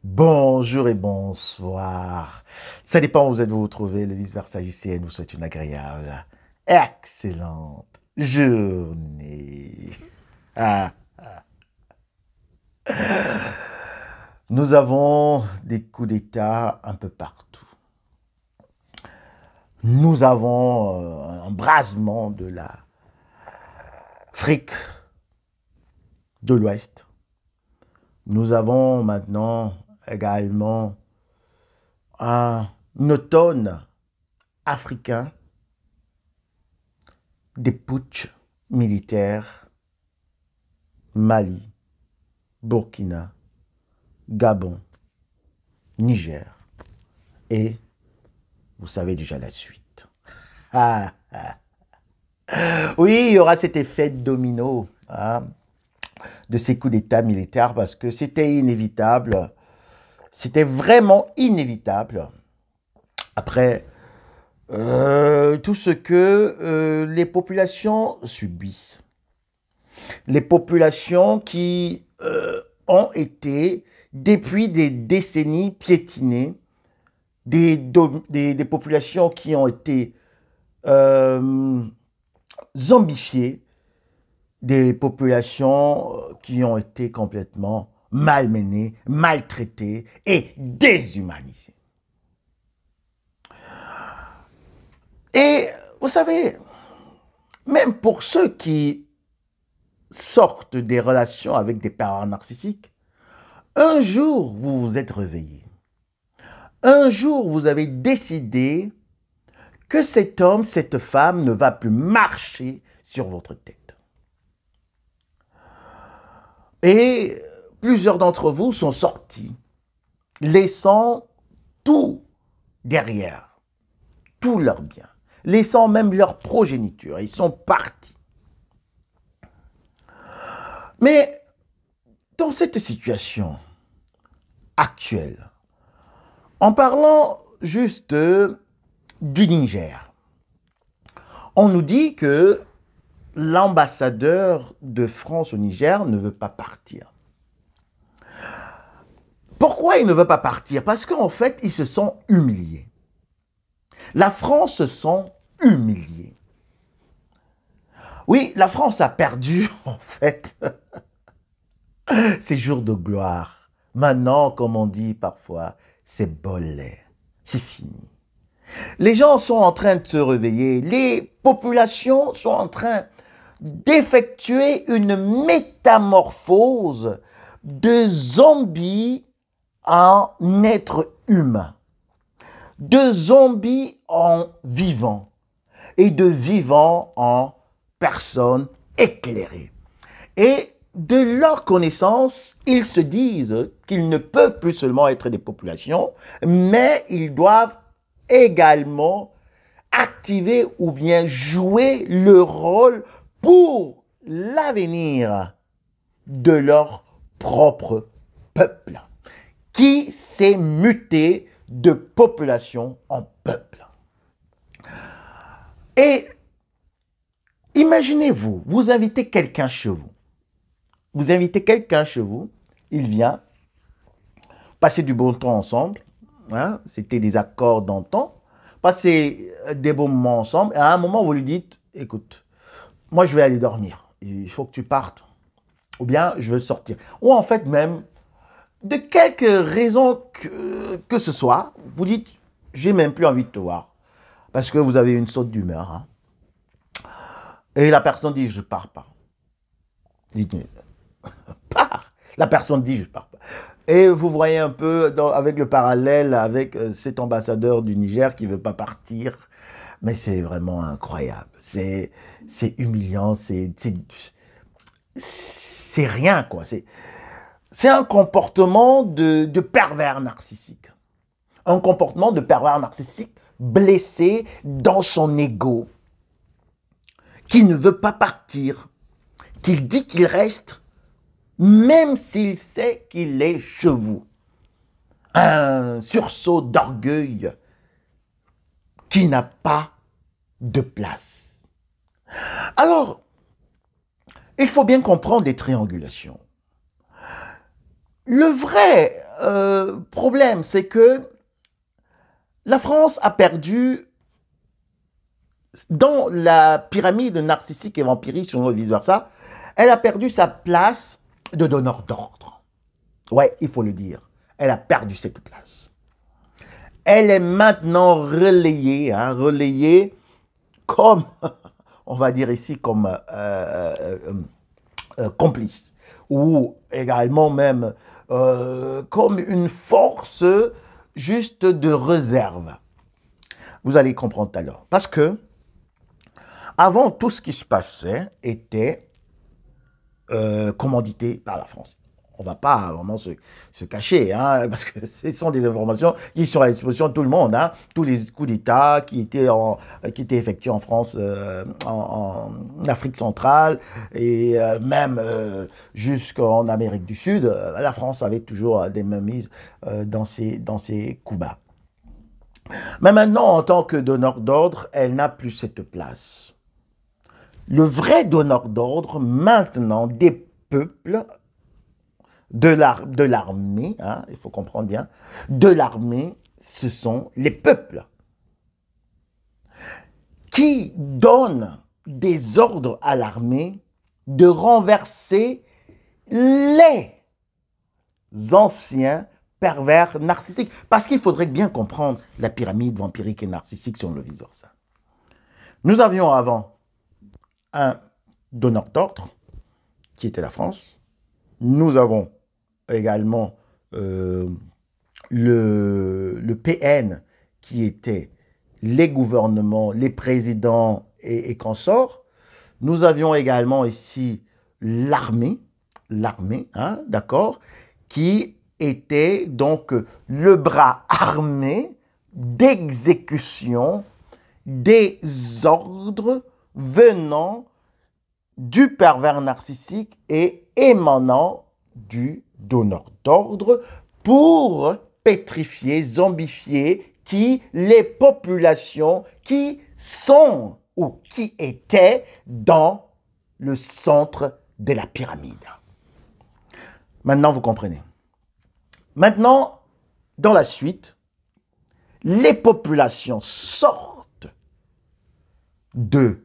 Bonjour et bonsoir. Ça dépend où vous êtes vous trouvez. Le vice-versa JCN vous souhaite une agréable, excellente journée. Ah. Nous avons des coups d'État un peu partout. Nous avons un embrasement de l'Afrique de l'Ouest. Nous avons maintenant également un automne africain, des putschs militaires, Mali, Burkina, Gabon, Niger, et vous savez déjà la suite. Ah, ah. Oui, il y aura cet effet domino de ces coups d'État militaires parce que c'était inévitable, c'était vraiment inévitable. Après tout ce que les populations subissent. Les populations qui ont été, depuis des décennies, piétinées, des populations qui ont été zombifiées, des populations qui ont été complètement malmenées, maltraitées et déshumanisées. Et vous savez, même pour ceux qui sortent des relations avec des parents narcissiques, un jour vous vous êtes réveillé. Un jour vous avez décidé que cet homme, cette femme ne va plus marcher sur votre tête. Et plusieurs d'entre vous sont sortis, laissant tout derrière, tout leur bien, laissant même leur progéniture. Ils sont partis. Mais dans cette situation actuelle, en parlant juste du Niger, on nous dit que l'ambassadeur de France au Niger ne veut pas partir. Pourquoi il ne veut pas partir? Parce qu'en fait, ils se sont humiliés. La France se sent humiliée. Oui, la France a perdu, en fait, ses jours de gloire. Maintenant, comme on dit parfois, c'est bolé, c'est fini. Les gens sont en train de se réveiller, les populations sont en train d'effectuer une métamorphose de zombies en être humain, de zombies en vivants et de vivants en personnes éclairées. Et de leur connaissance, ils se disent qu'ils ne peuvent plus seulement être des populations, mais ils doivent également activer ou bien jouer le rôle pour l'avenir de leur propre peuple, qui s'est muté de population en peuple. Et imaginez-vous, vous invitez quelqu'un chez vous. Vous invitez quelqu'un chez vous, il vient, passer du bon temps ensemble, hein, c'était des accords d'antan, passer des bons moments ensemble, et à un moment vous lui dites, écoute, moi je vais aller dormir, il faut que tu partes, ou bien je veux sortir. Ou en fait même, de quelque raison que ce soit, vous dites, j'ai même plus envie de te voir, parce que vous avez une saute d'humeur. Hein. Et la personne dit, je pars pas. Dites, pars. La personne dit, je pars pas. Et vous voyez un peu avec le parallèle avec cet ambassadeur du Niger qui ne veut pas partir. Mais c'est vraiment incroyable. C'est humiliant. C'est rien, quoi. C'est un comportement de pervers narcissique. Un comportement de pervers narcissique blessé dans son ego, qui ne veut pas partir, qui dit qu'il reste, même s'il sait qu'il est chez vous. Un sursaut d'orgueil qui n'a pas de place. Alors, il faut bien comprendre les triangulations. Le vrai problème, c'est que la France a perdu, dans la pyramide narcissique et vampirique, selon le vice-versa, elle a perdu sa place de donneur d'ordre. Ouais, il faut le dire. Elle a perdu cette place. Elle est maintenant relayée, relayée comme, on va dire ici, comme complice. Ou également même comme une force juste de réserve. Vous allez comprendre tout à l'heure. Parce que, avant, tout ce qui se passait était commandité par la France. On ne va pas vraiment se cacher, parce que ce sont des informations qui sont à la disposition de tout le monde. Tous les coups d'État qui étaient effectués en France, en Afrique centrale et même jusqu'en Amérique du Sud, la France avait toujours des mainmises dans ses coups bas. Mais maintenant, en tant que donneur d'ordre, elle n'a plus cette place. Le vrai donneur d'ordre, maintenant, des peuples, de l'armée, il faut comprendre bien, de l'armée, ce sont les peuples qui donnent des ordres à l'armée de renverser les anciens pervers narcissiques. Parce qu'il faudrait bien comprendre la pyramide vampirique et narcissique sur le vice-versa. Nous avions avant un donneur d'ordre qui était la France. Nous avons également le PN qui était les gouvernements, les présidents et consorts. Nous avions également ici l'armée, d'accord, qui était donc le bras armé d'exécution des ordres venant du pervers narcissique et émanant du donneur d'ordre pour pétrifier, zombifier les populations qui sont ou qui étaient dans le centre de la pyramide. Maintenant, vous comprenez. Maintenant, dans la suite, les populations sortent de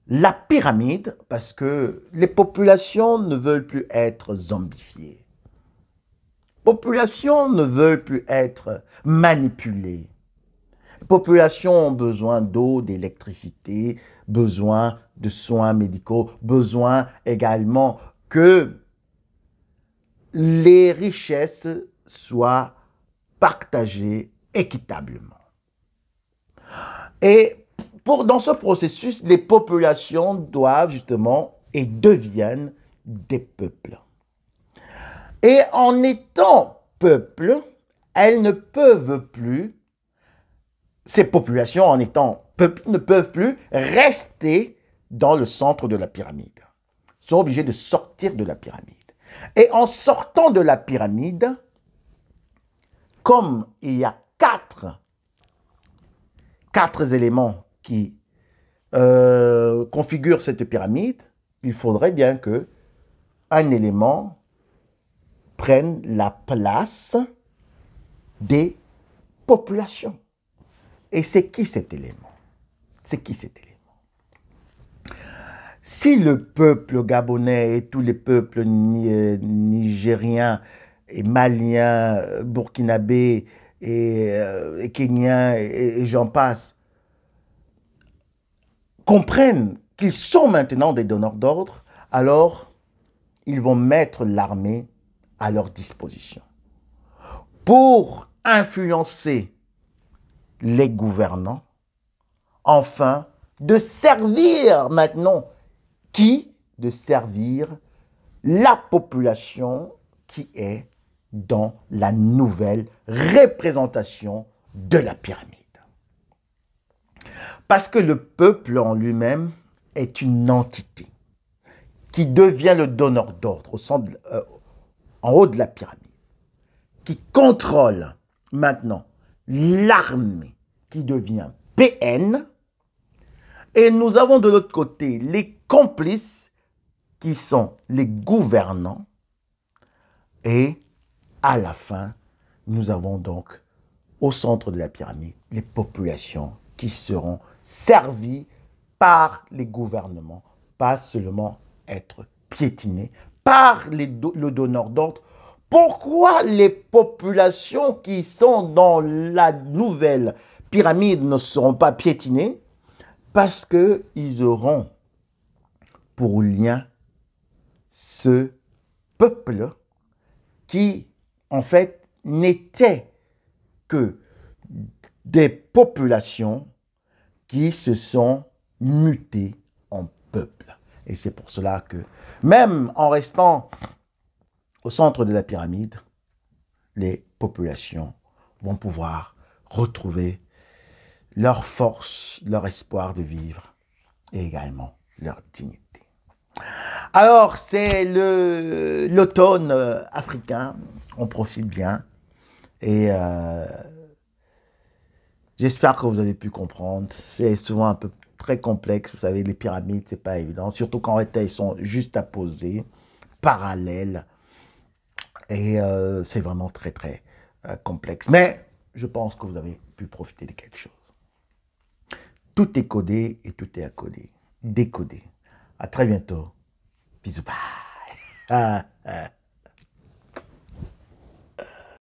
la pyramide parce que les populations ne veulent plus être zombifiées. Les populations ne veulent plus être manipulées. Les populations ont besoin d'eau, d'électricité, besoin de soins médicaux, besoin également que les richesses soient partagées équitablement. Et dans ce processus, les populations doivent justement et deviennent des peuples. Et en étant peuple, elles ne peuvent plus, ces populations en étant peuple, ne peuvent plus rester dans le centre de la pyramide. Elles sont obligées de sortir de la pyramide. Et en sortant de la pyramide, comme il y a quatre éléments qui configurent cette pyramide, il faudrait bien que un élément prenne la place des populations. Et c'est qui cet élément? C'est qui cet élément? Si le peuple gabonais et tous les peuples nigériens et maliens, burkinabés et kenyans et j'en passe, comprennent qu'ils sont maintenant des donneurs d'ordre, alors ils vont mettre l'armée à leur disposition pour influencer les gouvernants, enfin, de servir maintenant de servir la population qui est dans la nouvelle représentation de la pyramide. Parce que le peuple en lui-même est une entité qui devient le donneur d'ordre en haut de la pyramide, qui contrôle maintenant l'armée qui devient PN, et nous avons de l'autre côté les complices qui sont les gouvernants, et à la fin, nous avons donc au centre de la pyramide les populations qui seront servies par les gouvernements, pas seulement être piétinées par le donneur d'ordre. Pourquoi les populations qui sont dans la nouvelle pyramide ne seront pas piétinées? Parce qu'ils auront pour lien ce peuple qui, en fait, n'était que des populations qui se sont mutées en peuple. Et c'est pour cela que, même en restant au centre de la pyramide, les populations vont pouvoir retrouver leur force, leur espoir de vivre et également leur dignité. Alors, c'est l'automne africain, on profite bien et j'espère que vous avez pu comprendre. C'est souvent un peu très complexe, vous savez, les pyramides, c'est pas évident, surtout quand elles sont juste à poser, parallèles, et c'est vraiment très très complexe. Mais je pense que vous avez pu profiter de quelque chose. Tout est codé et tout est à coder, décodé. À très bientôt. Bisous, bye.